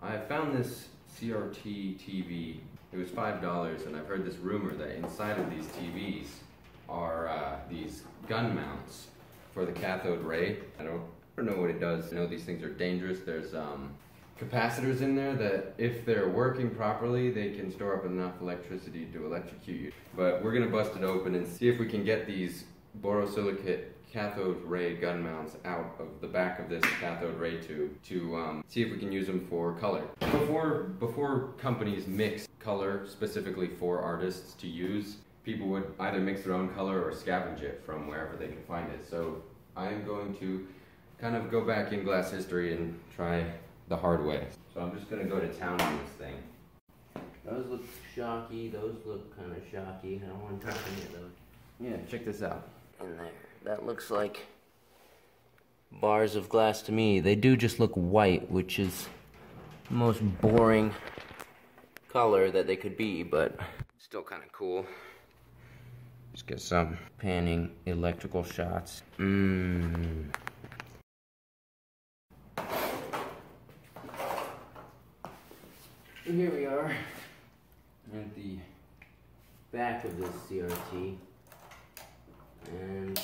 I found this CRT TV. It was $5, and I've heard this rumor that inside of these TVs are these gun mounts for the cathode ray. I don't know what it does. I know these things are dangerous. There's capacitors in there that, if they're working properly, they can store up enough electricity to electrocute you. But we're gonna bust it open and see if we can get these borosilicate cathode ray gun mounts out of the back of this cathode ray tube to see if we can use them for color. Before companies mix color specifically for artists to use, people would either mix their own color or scavenge it from wherever they could find it. So I am going to kind of go back in glass history and try the hard way. So I'm just gonna go to town on this thing. Those look shocky, those look kind of shocky. I don't want to touch any of those. Yeah, check this out. In there. That looks like bars of glass to me. They do just look white, which is the most boring color that they could be, but still kind of cool. Just get some panning electrical shots. Here we are at the back of this CRT, and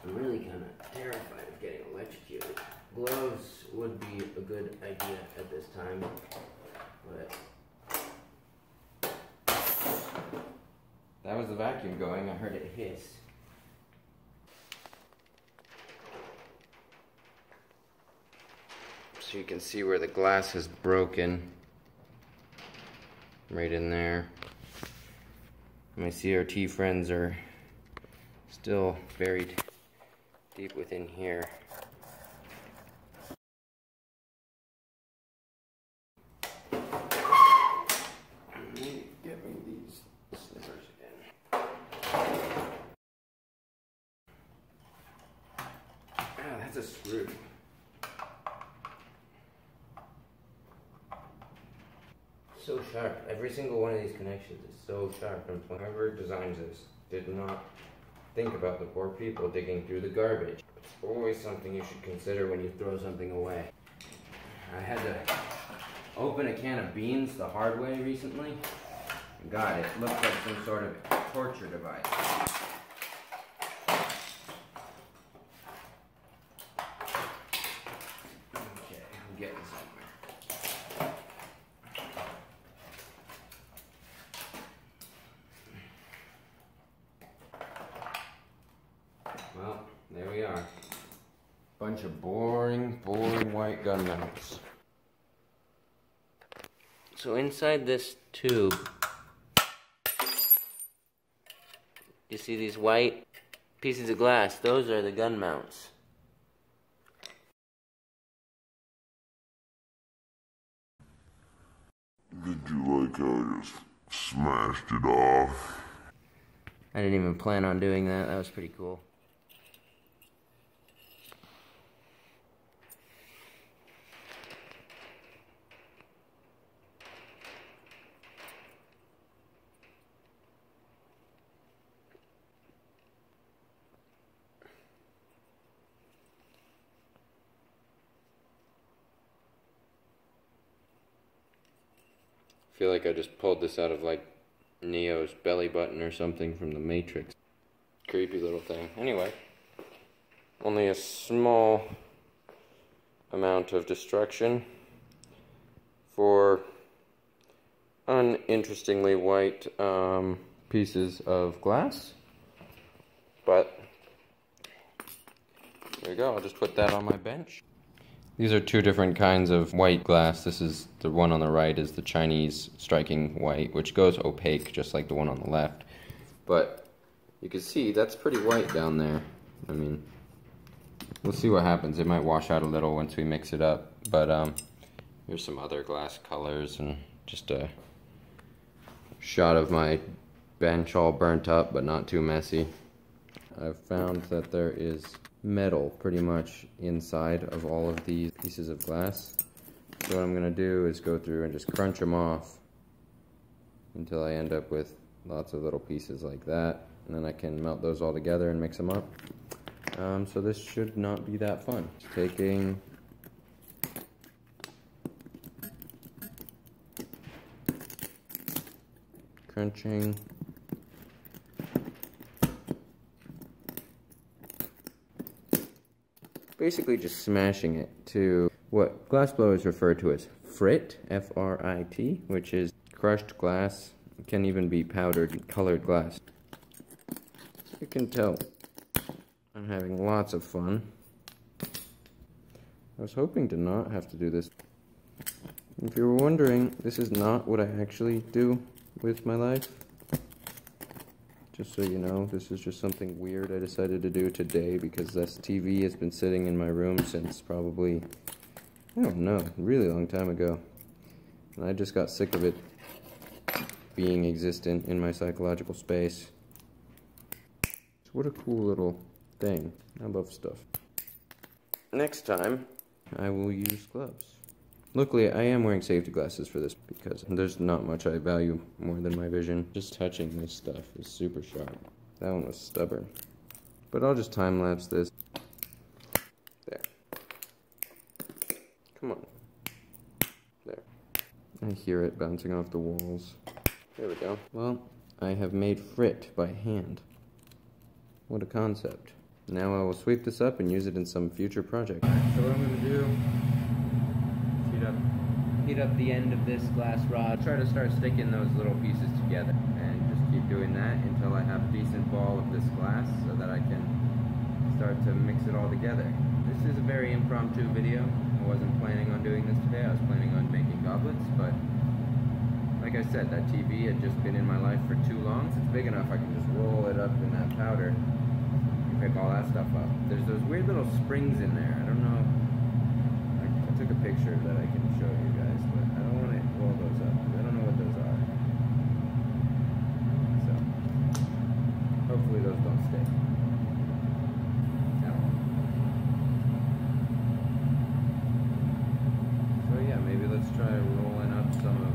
I'm really kind of terrified of getting electrocuted. Gloves would be a good idea at this time, but that was the vacuum going. I heard it hiss. So you can see where the glass is broken. Right in there. My CRT friends are still buried deep within here. Get me these scissors again. Ah, that's a screw. So sharp. Every single one of these connections is so sharp, and whoever designs this did not think about the poor people digging through the garbage. It's always something you should consider when you throw something away. I had to open a can of beans the hard way recently. God, it looked like some sort of torture device. Okay, I'm getting somewhere. Well, there we are. Bunch of boring white gun mounts. So inside this tube, you see these white pieces of glass? Those are the gun mounts. Did you like how I just smashed it off? I didn't even plan on doing that. That was pretty cool. I feel like I just pulled this out of like Neo's belly button or something from the Matrix. Creepy little thing. Anyway, only a small amount of destruction for uninterestingly white pieces of glass. But there you go, I'll just put that on my bench. These are two different kinds of white glass. This is the one on the right is the Chinese striking white, which goes opaque just like the one on the left. But you can see that's pretty white down there. I mean, we'll see what happens. It might wash out a little once we mix it up. But here's some other glass colors and just a shot of my bench all burnt up but not too messy. I've found that there is metal pretty much inside of all of these pieces of glass. So what I'm going to do is go through and just crunch them off until I end up with lots of little pieces like that, and then I can melt those all together and mix them up. So this should not be that fun. Just taking crunching. Basically just smashing it to what glassblowers refer to as frit, F-R-I-T, which is crushed glass. It can even be powdered colored glass. You can tell I'm having lots of fun. I was hoping to not have to do this. If you were wondering, this is not what I actually do with my life. Just so you know, this is just something weird I decided to do today because this TV has been sitting in my room since probably, I don't know, a really long time ago. And I just got sick of it being existent in my psychological space. So what a cool little thing. I love stuff. Next time, I will use gloves. Luckily, I am wearing safety glasses for this because there's not much I value more than my vision. Just touching this stuff is super sharp. That one was stubborn. But I'll just time-lapse this. There. Come on. There. I hear it bouncing off the walls. There we go. Well, I have made frit by hand. What a concept. Now I will sweep this up and use it in some future project. Alright, so what I'm going to do, heat up the end of this glass rod. Try to start sticking those little pieces together and just keep doing that until I have a decent ball of this glass so that I can start to mix it all together. This is a very impromptu video. I wasn't planning on doing this today. I was planning on making goblets, but like I said, that TV had just been in my life for too long. So it's big enough I can just roll it up in that powder and pick all that stuff up. There's those weird little springs in there. I don't know. I took a picture that I can show you guys, but I don't want to roll those up. I don't know what those are. So, hopefully those don't stick. So yeah, maybe let's try rolling up some of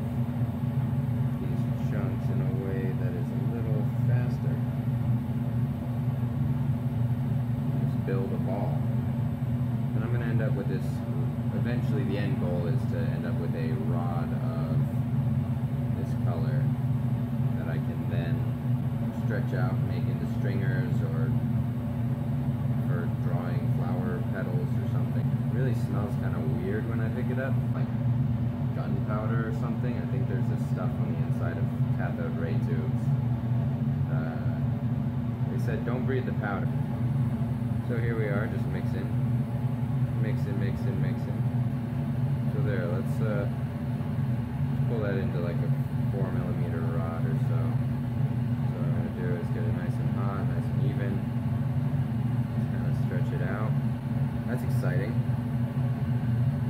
these chunks in a way that is a little faster. Just build a ball. And I'm going to end up with this. Eventually the end goal is to end up with a rod of this color that I can then stretch out and make into stringers or for drawing flower petals or something. It really smells kind of weird when I pick it up, like gunpowder or something. I think there's this stuff on the inside of cathode ray tubes. They said don't breathe the powder. So here we are, just mixing. Mixing. So there, let's pull that into like a 4mm rod or so. So what I'm going to do is get it nice and hot, nice and even. Just kind of stretch it out. That's exciting.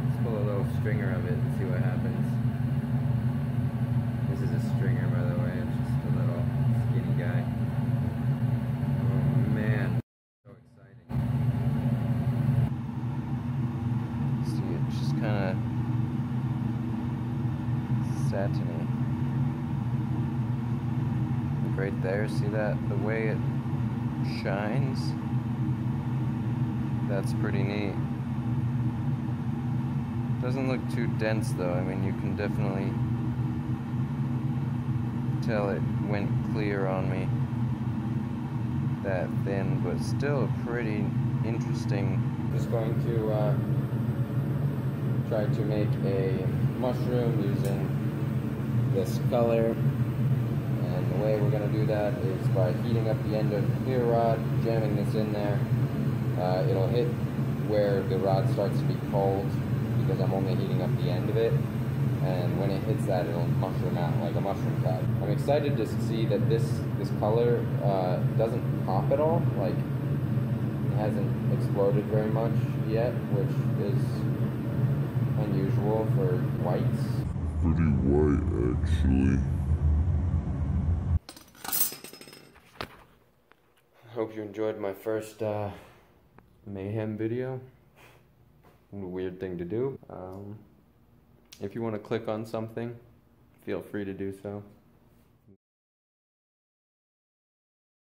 Let's pull a little stringer of it and see what happens. This is a stringer, by the way. It's just a little skinny guy. Oh man. Kind of satiny. Right there, see that? The way it shines? That's pretty neat. Doesn't look too dense though. I mean, you can definitely tell it went clear on me. That thin, but still pretty interesting. Just going to try to make a mushroom using this color, and the way we're going to do that is by heating up the end of the clear rod, jamming this in there. It'll hit where the rod starts to be cold because I'm only heating up the end of it, and when it hits that, it'll mushroom out like a mushroom cloud. I'm excited to see that this color doesn't pop at all. Like, it hasn't exploded very much yet, which is unusual for whites. Pretty white, actually. Hope you enjoyed my first mayhem video. What a weird thing to do. If you want to click on something, feel free to do so.